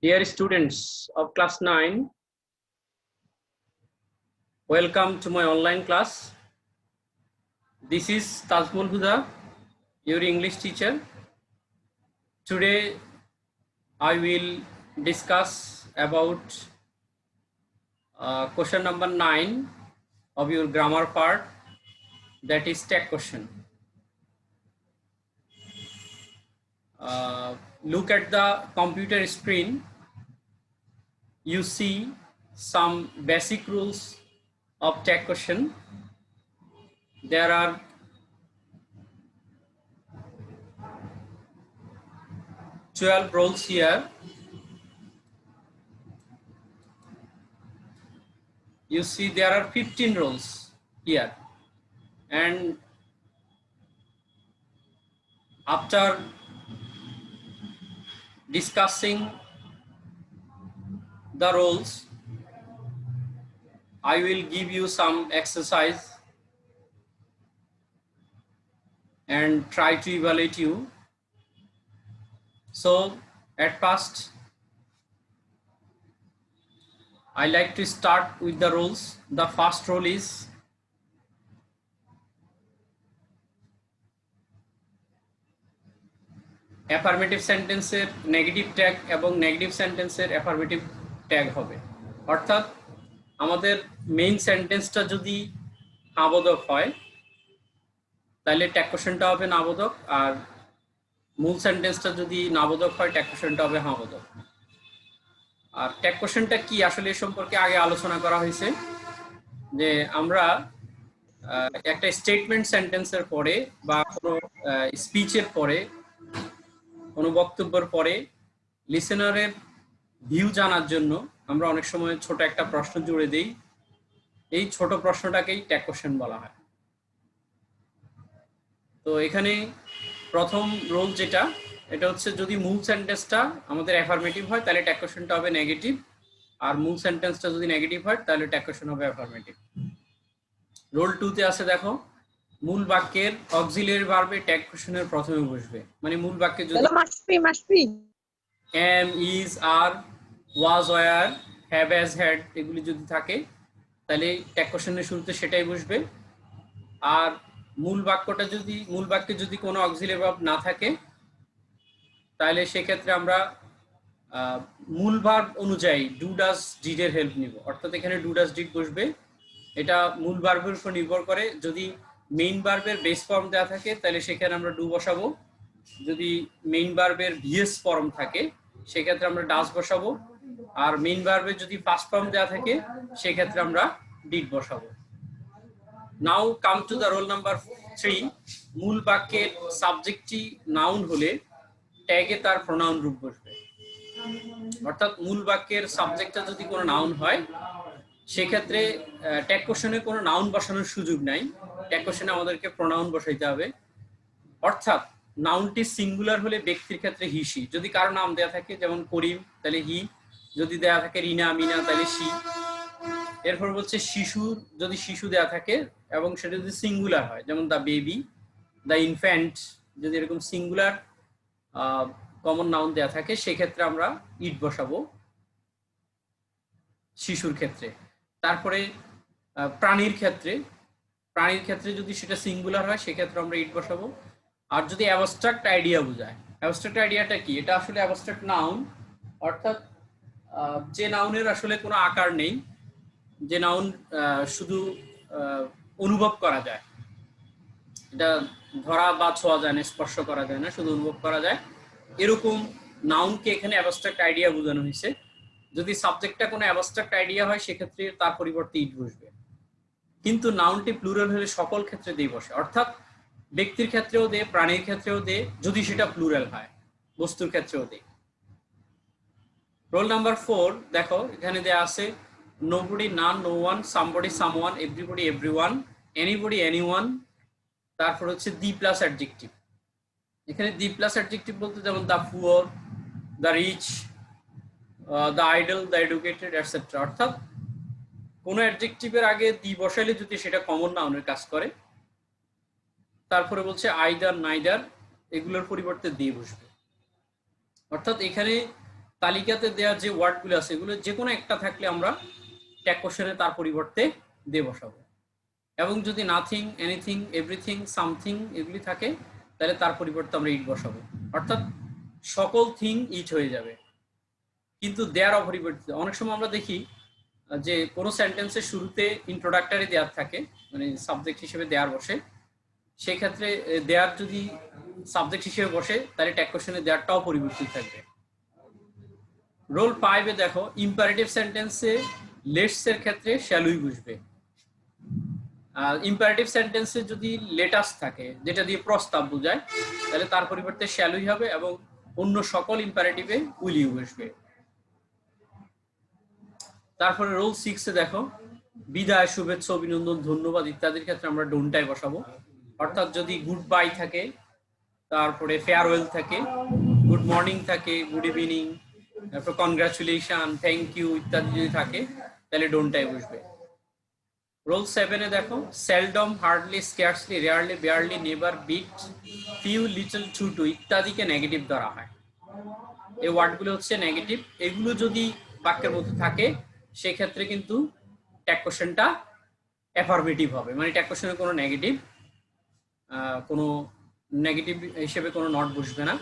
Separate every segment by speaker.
Speaker 1: Dear students of class 9, welcome to my online class. This is Tajmul Huda, your English teacher. Today I will discuss about question number 9 of your grammar part, that is tag question. Look at the computer screen. You see some basic rules of tag question. There are 12 rules here. You see there are 15 rules here, and after discussing the rules, I will give you some exercise and try to evaluate you. So at first I like to start with the rules. The first rule is affirmative সেন্টেন্সের negative tag এবং negative সেন্টেন্সের affirmative tag হবে। অর্থাৎ আমাদের main সেন্টেন্সটা যদি নাবোধক হয় তাহলে ট্যাগ কোশ্চেনটা হবে নাবোধক, আর মূল সেন্টেন্সটা যদি নাবোধক হয় ট্যাগ কোশ্চেনটা হবে হাবোধক। আর ট্যাগ কোশ্চেনটা কি আসলে এ সম্পর্কে আগে আলোচনা করা হয়েছে, যে আমরা একটা স্টেটমেন্ট সেন্টেন্সের পরে বা কোনো স্পিচের পরে, কোনো বক্তব্যের পরে লিসেনারের ভিউ জানার জন্য আমরা অনেক সময় ছোট একটা প্রশ্ন জুড়ে দেই। এই ছোট প্রশ্নটাকেই ট্যাগ কোশ্চেন বলা হয়। তো এখানে প্রথম রুল যেটা, এটা হচ্ছে যদি মূল সেন্টেন্সটা আমাদের অ্যাফার্মেটিভ হয় তাহলে ট্যাগ কোশ্চেনটা হবে নেগেটিভ, আর মূল সেন্টেন্সটা যদি নেগেটিভ হয় তাহলে ট্যাগ কোশ্চেন হবে অ্যাফার্মেটিভ। রুল 2 তে আছে দেখো, মূল বাক্যের অক্সিলিয়ারি ভার্বে ট্যাগ কোশ্চেনের প্রথমে বসবে। মানে মূল বাক্যে যদি am, is, are, was, were, have, has, had এগুলি যদি থাকে তাহলে ট্যাগ কোশ্চেনের শুরুতে সেটাই বসবে। আর মূল বাক্যে যদি কোনো অক্সিলিয়ারি ভার্ব না থাকে তাহলে সেক্ষেত্রে আমরা মূল ভার্ব অনুযায়ী ডু ডাজ ডিড এর হেল্প নিব। অর্থাৎ এখানে ডু ডাজ ডিড বসবে। এটা মূল ভার্বের উপর নির্ভর করে। যদি মেইন ভার্বের বেস ফর্ম দেওয়া থাকে তাহলে সেখানে আমরা ডু বসাবো। যদি মেইন ভার্বের ভিএস ফর্ম থাকে সেক্ষেত্রে আমরা ডাজ বসাবো। আর মেইন ভার্বের যদি ফার্স্ট ফর্ম দেওয়া থাকে সেক্ষেত্রে আমরা ডিড বসাবো। Now come to the rule number 3। মূল বাক্যের সাবজেক্টটি নাউন হলে ট্যাগে তার প্রোনাউন রূপ বসবে। অর্থাৎ মূল বাক্যের সাবজেক্টটা যদি কোনো নাউন হয় সেক্ষেত্রে ট্যাগ কোশ্চেনে কোনো নাউন বসানোর সুযোগ নাই। ট্যাগ কোশ্চেনে আমাদেরকে প্রোনাউন বসাইতে হবে। অর্থাৎ নাউনটি সিঙ্গুলার হলে ব্যক্তির ক্ষেত্রে হি সি, যদি কারো নাম দেয়া থাকে যেমন করিম তাহলে হি, যদি দেয়া থাকে রিনা মিনা তাহলে সি। এরপর বলছে শিশুর, যদি শিশু দেয়া থাকে এবং সেটা যদি সিঙ্গুলার হয় যেমন দ্য বেবি, দ্য ইনফ্যান্ট, যদি এরকম সিঙ্গুলার কমন নাউন দেয়া থাকে সেক্ষেত্রে আমরা ইট বসাবো শিশুর ক্ষেত্রে। তারপরে প্রাণীর ক্ষেত্রে যদি সেটা সিঙ্গুলার হয় সেক্ষেত্রে আমরা ইট বসাবো। আর যদি অ্যাবস্ট্রাক্ট আইডিয়া বোঝায়, অ্যাবস্ট্রাক্ট আইডিয়াটা কি? এটা আসলে অ্যাবস্ট্রাক্ট নাউন, অর্থাৎ যে নাউনের আসলে কোনো আকার নেই, যে নাউন শুধু অনুভব করা যায়, এটা ধরা বা ছোঁয়া যায় না, স্পর্শ করা যায় না, শুধু অনুভব করা যায়, এরকম নাউনকে এখানে অ্যাবস্ট্রাক্ট আইডিয়া বোঝানো হয়েছে। যদি সাবজেক্টটা কোনো অ্যাবস্ট্রাক্ট আইডিয়া হয় সেক্ষেত্রে তার পরিবর্তে ইট বসবে। কিন্তু নাউনটি প্লুরাল হলে সকল ক্ষেত্রে দিয়ে বসে। অর্থাৎ ব্যক্তির ক্ষেত্রেও দে, প্রাণীর ক্ষেত্রেও দে, যদি সেটা প্লুরাল হয়, বস্তুর ক্ষেত্রেও দে। রোল নাম্বার 4 দেখো, এখানে দেয়া আছে nobody, none, no one, somebody, someone, everybody, everyone, anybody, anyone. তারপর হচ্ছে দি প্লাস অ্যাডজেক্টিভ। এখানে দি প্লাস অ্যাডজেক্টিভ বলতে যেমন the poor, the rich, the idle, the educated, etcetera. অর্থাৎ কোনো অ্যাডজেক্টিভের আগে দি বসাইলে যদি সেটা কমন নাউনের কাজ করে। তারপরে বলছে আইদার, নাইদার, এগুলোর পরিবর্তে দি বসবে। অর্থাৎ এখানে তালিকাতে দেওয়া যে ওয়ার্ডগুলো আছে এগুলো যে কোনো একটা থাকলে আমরা ট্যাগ কোশ্চেনে তার পরিবর্তে দিয়ে বসাবো। এবং যদি নাথিং, এনিথিং, এভরিথিং, সামথিং এগুলি থাকে তাহলে তার পরিবর্তে আমরা ইট বসাবো। অর্থাৎ সকল থিং ইট হয়ে যাবে। কিন্তু দেয়ার অপরিবর্তিত। অনেক সময় আমরা দেখি যে কোনো সেন্টেন্সের শুরুতে ইন্ট্রোডাক্টরি দেয়ার থাকে, মানে সাবজেক্ট হিসেবে দেয়ার বসে। সেই ক্ষেত্রে দেয়ার যদি সাবজেক্ট হিসেবে বসে তাহলে ট্যাগ কোশ্চেনে দেয়ারটাও পরিবর্তিত থাকবে। রোল 5 এ দেখো ইম্পারেটিভ সেন্টেন্সে লেটস এর ক্ষেত্রে শ্যালুই বসবে। ইম্পারেটিভ সেন্টেন্সে যদি লেটাস থাকে যেটা দিয়ে প্রস্তাব বোঝায় তাহলে তার পরিবর্তে শ্যালুই হবে এবং অন্য সকল ইম্পারেটিভে উইল ইউ বসবে। তারপরে রোল 6 এ দেখো বিদায়, শুভেচ্ছা, অভিনন্দন, ধন্যবাদ ইত্যাদির ক্ষেত্রে আমরা ডোন্টটাই বসাবো। অর্থাৎ যদি গুড বাই থাকে, তারপরে ফেয়ারওয়েল থাকে, গুড মর্নিং থাকে, গুড ইভিনিং, তারপর কনগ্রাচুলেশন, থ্যাংক ইউ ইত্যাদি যদি থাকে তাহলে ডোন্টটাই বসবে। রোল 7 এ দেখো seldom, hardly, scarcely, rarely, barely, never, but, few, little, too to ইত্যাদিকে নেগেটিভ ধরা হয়। এই ওয়ার্ডগুলো হচ্ছে নেগেটিভ। এগুলো যদি বাক্যের মধ্যে থাকে সেক্ষেত্রে কিন্তু ট্যাগ কোশ্চেনটা অ্যাফার্মেটিভ হবে, মানে ট্যাগ কোশ্চেনে কোনো নেগেটিভ হিসেবে কোনো নট বসবে না।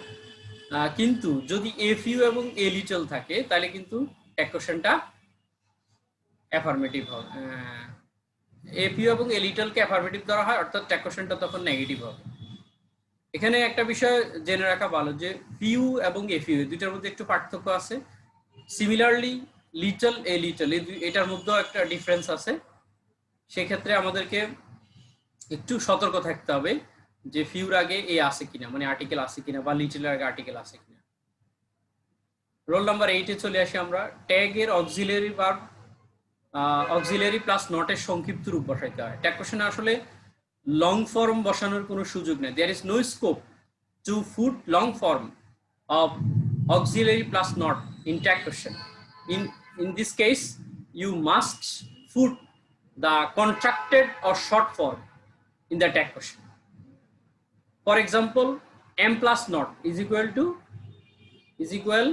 Speaker 1: কিন্তু যদি এ ফিউ এবং এ লিটল থাকে তাহলে কিন্তু ট্যাগ কোশ্চেনটা অ্যাফার্মেটিভ হবে। এ ফিউ এবং এ লিটলকে অ্যাফার্মেটিভ ধরা হয়, অর্থাৎ ট্যাগ কোশ্চেনটা তখন নেগেটিভ হবে। এখানে একটা বিষয় জেনে রাখা ভালো যে ফিউ এবং এ ফিউ দুইটার মধ্যে একটু পার্থক্য আছে। সিমিলারলি লিটল, এ লিটল এটার মধ্যেও একটা ডিফারেন্স আছে। সেক্ষেত্রে আমাদেরকে একটু সতর্ক থাকতে হবে যে ফিউর আগে এ আছে কিনা, মানে আর্টিকেল আছে কিনা, বা লিটলের আগে আর্টিকেল আছে কিনা। রোল নাম্বার 8 এ চলে আসি আমরা। ট্যাগ এর অক্সিলারি ভার্ব অক্সিলারি প্লাস নটের সংক্ষিপ্ত রূপ বসাইতে হয়। ট্যাগ কোশ্চেনে আসলে লং ফর্ম বসানোর কোনো সুযোগ নেই। There is no scope to put long form of auxiliary plus not in tag question. In this case, you must put the contracted or short form in the tag question. For example, am plus not is equal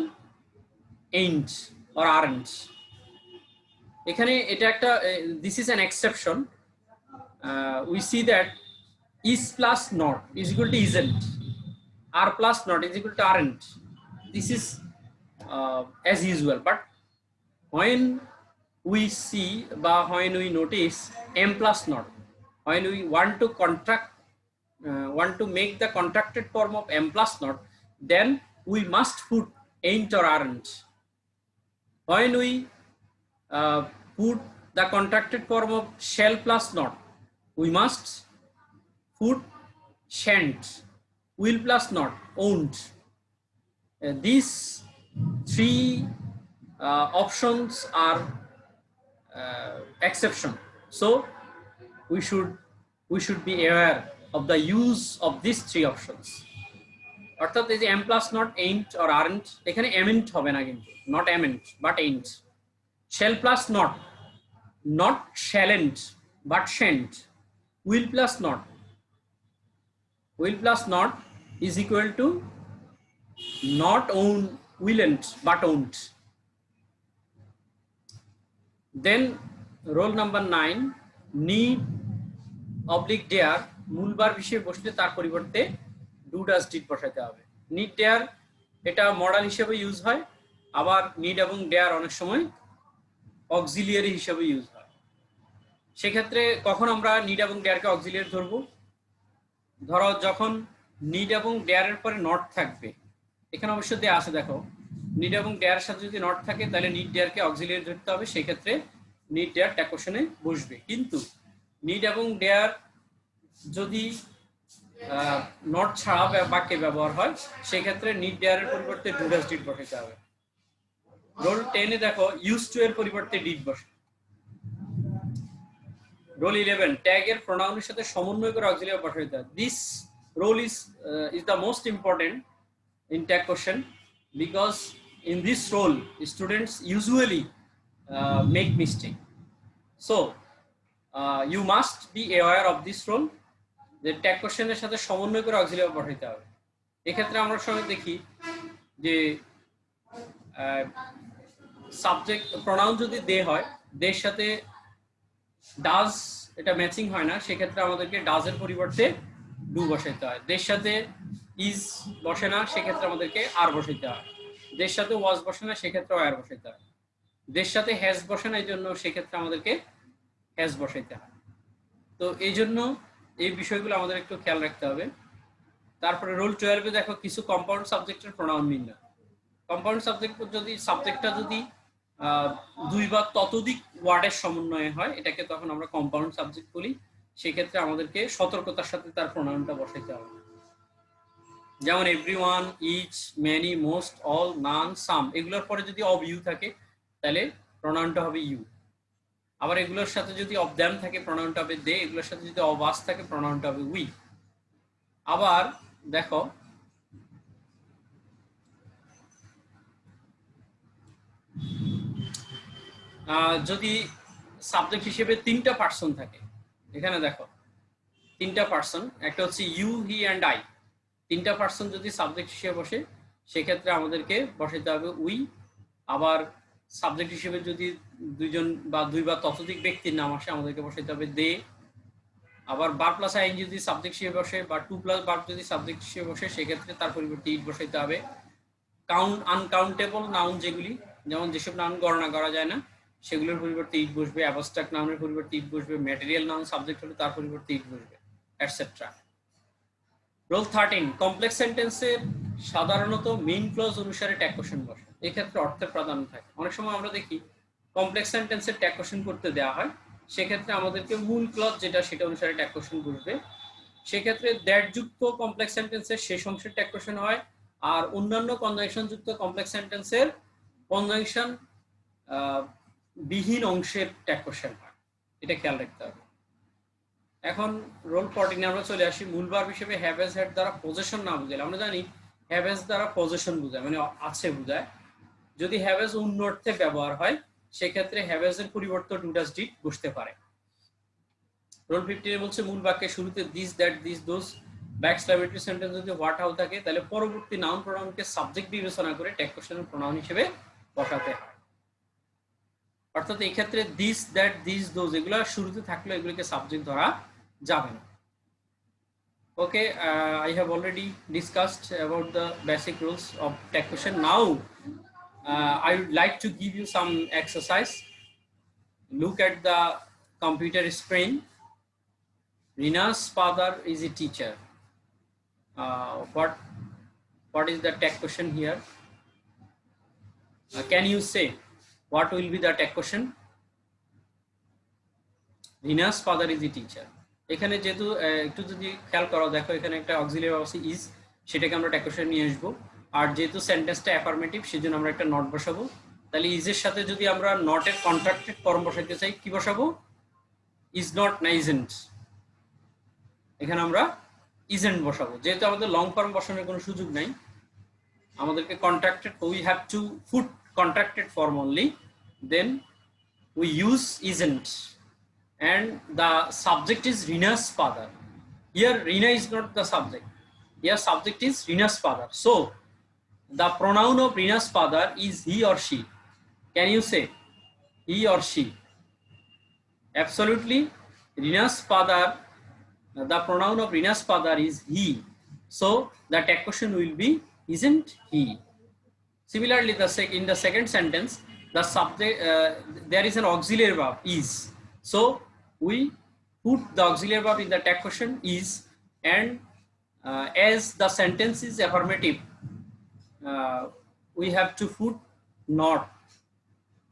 Speaker 1: ain't or aren't. এখানে এটা একটা this is an exception. We see that is plus not is equal to isn't, are plus not is equal to aren't. This is as usual, but when we see when we notice am plus not, when we want to make the contracted form of am plus not, then we must put ain't or aren't. When we put the contracted form of shall plus not, we must put shan't. Will plus not, won't. These three options are exception, so we should be aware of the use of these three options. অর্থাৎ এই যে am plus not, ain't or aren't, এখানে amn't হবে না, কিন্তু not amn't but ain't. shall plus not shalln't but shan't. will plus not is equal to not own, willn't but won't. Then roll number 9, need oblique dare মূল verb হিসেবে বসলে তার পরিবর্তে do does did বসাতে হবে। Need dare এটা modal হিসেবে use হয়, আবার নিড এবং ডেয়ার অনেক সময় অক্সিলিয়ারি হিসেবে ইউজ হয়। সেক্ষেত্রে কখন আমরা নিড এবং ডেয়ারকে অক্সিলিয়ারি ধরবো? ধরো যখন নিড এবং ডেয়ারের পরে নট থাকবে, এখানে অবশ্য দেয়া আছে দেখো, নিড এবং ডেয়ারের সাথে যদি নট থাকে তাহলে নিড ডেয়ারকে অক্সিলিয়ারি ধরতে হবে, সেই ক্ষেত্রে নিড ডেয়ার ট্যাগ কোশ্চেনে বসবে। কিন্তু নিড এবং ডেয়ার যদি নট ছাড়া বাক্যে ব্যবহার হয় সেই ক্ষেত্রে নিড ডেয়ারের পরিবর্তে ডু ডাজ ডিড বসাতে হবে। রোল 10 এ দেখো ইউজ টু এর পরিবর্তে ডিড বসে। রোল 11 ট্যাগ এর প্রোনাউনের সাথে সমন্বয় করে অক্সিলিয়ারি বসাতে হবে। This rule is the most important in tag question, because in this role students usually make mistake. So you must be aware of this role, যে ট্যাগ কোশ্চেনের সাথে সমন্বয় করে অক্সিলিয়ারি বসাতে হবে। এক্ষেত্রে আমরা সময় দেখি যে সাবজেক্ট প্রোনাউন যদি দে হয়, দের সাথে ডাজ এটা ম্যাচিং হয় না, সেক্ষেত্রে আমাদেরকে ডাজের পরিবর্তে ডু বসাইতে হয়। দের সাথে ইজ বসে না, সেক্ষেত্রে আমাদেরকে আর বসাইতে হয়। দের সাথে ওয়াজ বসে না, সেক্ষেত্রে আর বসাইতে হয়। দের সাথে হ্যাজ বসে না, এই জন্য সেক্ষেত্রে আমাদেরকে হ্যাজ বসাইতে হয়। তো এই জন্য এই বিষয়গুলো আমাদের একটু খেয়াল রাখতে হবে। তারপরে রোল 12-এ দেখো কিছু কম্পাউন্ড সাবজেক্টের প্রোনাউন নির্ণয়। কম্পাউন্ড সাবজেক্ট যদি সাবজেক্টটা যদি দুই বা ততোধিক ওয়ার্ডের সমন্বয়ে হয়, এটাকে তখন আমরা কম্পাউন্ড সাবজেক্ট বলি। সেক্ষেত্রে আমাদেরকে সতর্কতার সাথে তার প্রোনাউনটা বসাইতে হবে। যেমন everyone, each, many, most, all, none, some, এগুলোর পরে যদি অব ইউ থাকে তাহলে প্রোনাউনটা হবে ইউ। আবার এগুলোর সাথে যদি অব দ্যাম থাকে প্রোনাউনটা হবে দে, এগুলোর সাথে যদি অব আস থাকে প্রোনাউনটা হবে উই। আবার দেখো যদি সাবজেক্ট হিসেবে তিনটা পার্সন থাকে, এখানে দেখো তিনটা পার্সন, একটা হচ্ছে ইউ, হি অ্যান্ড আই, তিনটা পার্সন যদি সাবজেক্ট হিসেবে বসে সেক্ষেত্রে আমাদেরকে বসাইতে হবে উই। আবার সাবজেক্ট হিসেবে যদি দুইজন বা দুই বা ততোধিক ব্যক্তির নাম আসে আমাদেরকে বসাইতে হবে দে। আবার বার প্লাস আইন যদি সাবজেক্ট হিসেবে বসে বা টু প্লাস বার যদি সাবজেক্ট হিসেবে বসে সেক্ষেত্রে তার পরিবর্তে ইট বসাইতে হবে। কাউন্ট আনকাউন্টেবল নাউন যেগুলি, যেমন যেসব নাউন গণনা করা যায় না সেগুলোর পরিবর্তে ইট বসবে। অ্যাবস্ট্রাক্ট নাউনের পরিবর্তে ইট বসবে। ম্যাটেরিয়াল নাউন সাবজেক্ট হলে তার পরিবর্তে ইট বসবে, এটসেট্রা। রোল 13, কমপ্লেক্স সেন্টেন্সের সাধারণত মেইন ক্লজ অনুসারে ট্যাগ কোশ্চেন বসে, এক্ষেত্রে অর্থের প্রাধান্য থাকে। অনেক সময় আমরা দেখি কমপ্লেক্স সেন্টেন্সের ট্যাগ কোশ্চেন করতে দেওয়া হয়, সেক্ষেত্রে আমাদেরকে মূল ক্লজ যেটা সেটা অনুসারে ট্যাগ কোশ্চেন বসবে। সেক্ষেত্রে দ্যাট যুক্ত কমপ্লেক্স সেন্টেন্সের শেষ অংশের ট্যাগ কোশ্চেন হয়, আর অন্যান্য কনজাংশন যুক্ত কমপ্লেক্স সেন্টেন্সের কনজাংশন বিহীন অংশের ট্যাগ কোশ্চেন হয়, এটা খেয়াল রাখতে হবে। এখন রোল 14 আমরা চলে আসি। মূল ভার্ব হিসেবে হ্যাভ হ্যাজ হ্যাড দ্বারা পজেশন না বুঝাইলে, আমরা জানি হ্যাভ হ্যাজ দ্বারা পজেশন বোঝায়, মানে আছে বোঝায়। যদি হ্যাভ হ্যাজ অন্য অর্থে ব্যবহার হয় সেক্ষেত্রে হ্যাভ হ্যাজ এর পরিবর্তে ডু ডাজ ডিড বসতে পারে। রোল 15 বলছে মূল বাক্যের শুরুতে দিস, দ্যাট, দিস, দোজ বা এক্সক্লেমেটরি সেন্টেন্স যদি হোয়াট, হাউ থাকে তাহলে পরবর্তী নাউন প্রোনাউনকে সাবজেক্ট বিবেচনা করে ট্যাগ কোশ্চেনের প্রোনাউন হিসেবে বসাতে হয়। অর্থাৎ এই ক্ষেত্রে দিস, দ্যাট, দিস, দোজ এগুলো শুরুতে থাকলে এগুলোকে সাবজেক্ট ধরা যাবে না। Okay, I have already discussed about the basic rules of tag question. Now, I would like to give you some exercise. Look at the computer screen. Rina's father is a teacher. What is the tag question here? Can you say what will be the tag question? Rina's father is a teacher. এখানে যেহেতু একটু যদি খেয়াল করো, দেখো এখানে একটা auxiliary verb আছে ইজ, সেটাকে আমরা ট্যাগ কোশ্চেন নিয়ে আসবো। আর যেহেতু সেন্টেন্সটা অ্যাফার্মেটিভ সেজন্য আমরা একটা নট বসাবো। তাহলে ইজের সাথে যদি আমরা নটের কন্ট্রাক্টেড ফর্ম বসাইতে চাই কি বসাবো? ইজ নট না ইজেন্ট, এখানে আমরা ইজেন্ট বসাবো। যেহেতু আমাদের লং ফর্ম বসানোর কোনো সুযোগ নাই, আমাদেরকে contracted, we have to put contracted form only, then we use isn't and the subject is Rina's father. Here Rina is not the subject, here subject is Rina's father, so the pronoun of Rina's father is he or she. Can you say he or she? Absolutely, Rina's father, the pronoun of Rina's father is he, so the tag question will be isn't he. Similarly, in the second sentence the subject, there is an auxiliary verb is, so we put the auxiliary verb in the tag question is, and as the sentence is affirmative, we have to put not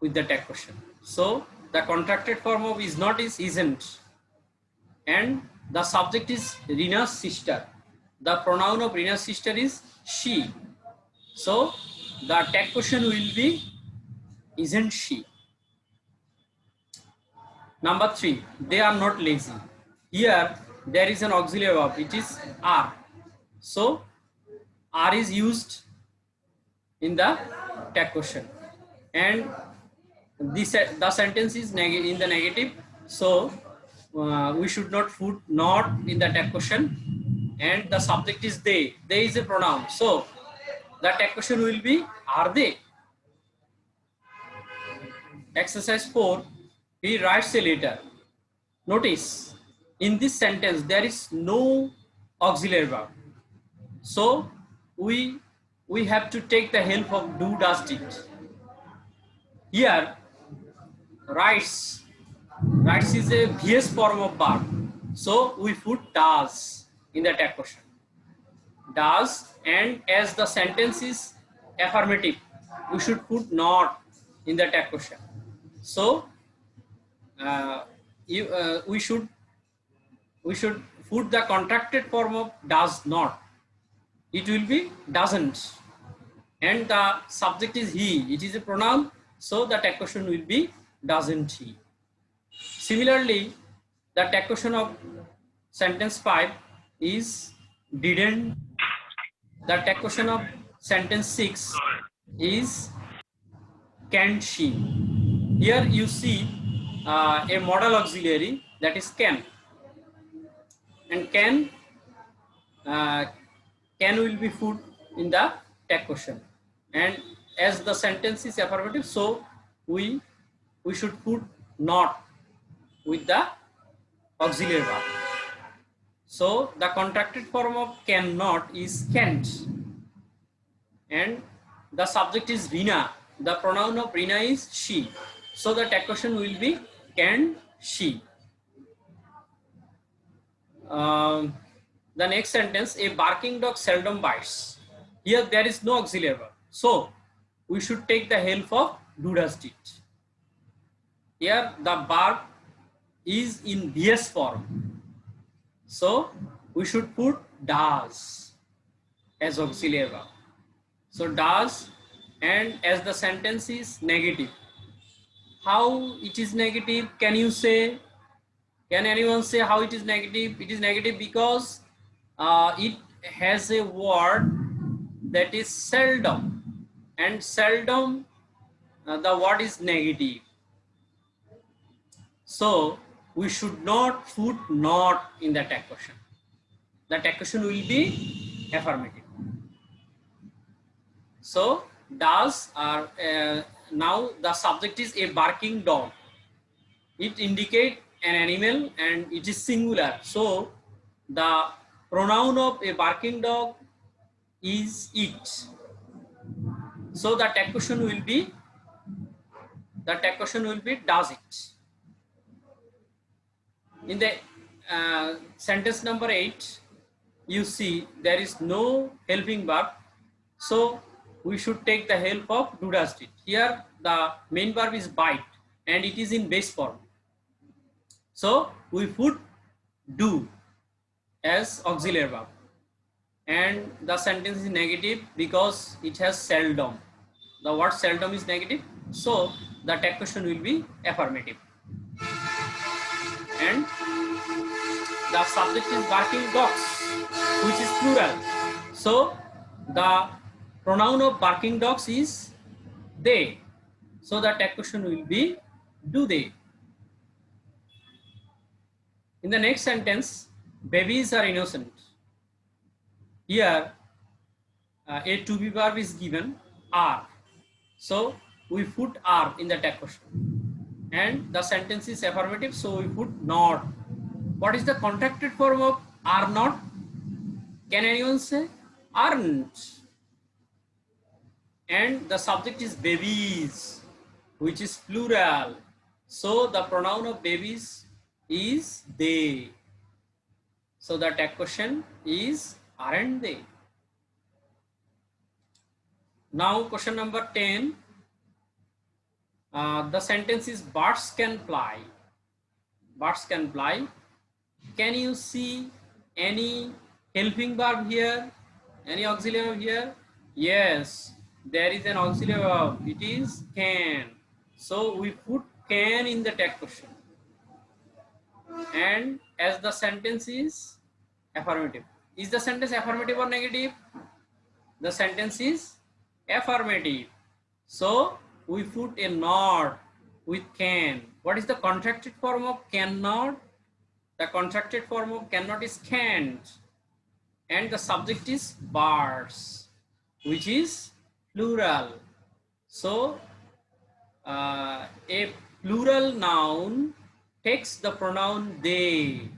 Speaker 1: with the tag question. So the contracted form of is not is isn't, and the subject is Rina's sister. The pronoun of Rina's sister is she, so the tag question will be isn't she. Number 3, they are not lazy. Here there is an auxiliary verb, it is are, so are is used in the tag question, and the sentence is in the negative, so we should not put not in the tag question, and the subject is they. They is a pronoun, so the tag question will be are they. Exercise 4, he writes a letter. Notice, in this sentence, there is no auxiliary verb. So, we have to take the help of do, does, did. Here, writes is a VS form of verb. So, we put does in the tag question. Does, and as the sentence is affirmative, we should put not in the tag question. So, we should put the contracted form of does not. It will be doesn't, and the subject is he. It is a pronoun, so the tag question will be doesn't he. Similarly, the tag question of sentence 5 is didn't. The tag question of sentence 6 is can she. Here you see a modal auxiliary, that is can, and can will be put in the tag question, and as the sentence is affirmative, so we should put not with the auxiliary verb. So the contracted form of cannot is can't, and the subject is Rina. The pronoun of Rina is she. So the tag question will be can she. The next sentence, a barking dog seldom bites. Here there is no auxiliary verb. So we should take the help of do, does, did. Here the verb is in VS form. So we should put does as auxiliary verb. So does, and as the sentence is negative. How it is negative? Can you say? Can anyone say how it is negative? It is negative because it has a word that is seldom, and seldom the word is negative. So we should not put not in the tag question. The tag question will be affirmative. So does are now the subject is a barking dog. It indicates an animal and it is singular. So the pronoun of a barking dog is it. So the tag question will be does it. In the sentence number 8, you see there is no helping verb. So we should take the help of do, does, did. Here the main verb is bite and it is in base form. So we put do as auxiliary verb, and the sentence is negative because it has seldom. The word seldom is negative, so the tag question will be affirmative. And the subject is barking dogs, which is plural. So the pronoun of barking dogs is they. So the tag question will be do they. In the next sentence, babies are innocent. Here a to be verb is given are. So we put are in the tag question, and the sentence is affirmative, so we put not. What is the contracted form of are not? Can anyone say? Aren't. And the subject is babies, which is plural. So the pronoun of babies is they. So the tag question is aren't they? Now question number 10. The sentence is birds can fly. Birds can fly. Can you see any helping verb here? Any auxiliary verb here? Yes, there is an auxiliary verb. It is can. So we put can in the tag question. And as the sentence is affirmative. Is the sentence affirmative or negative? The sentence is affirmative. So we put a not with can. What is the contracted form of cannot? The contracted form of cannot is can't. And the subject is birds, which is plural. So A plural noun takes the pronoun they.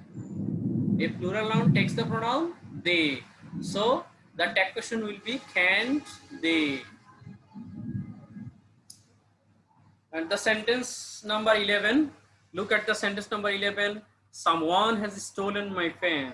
Speaker 1: A plural noun takes the pronoun they. So the tag question will be can't they. And the sentence number 11, look at the sentence number 11. Someone has stolen my fan.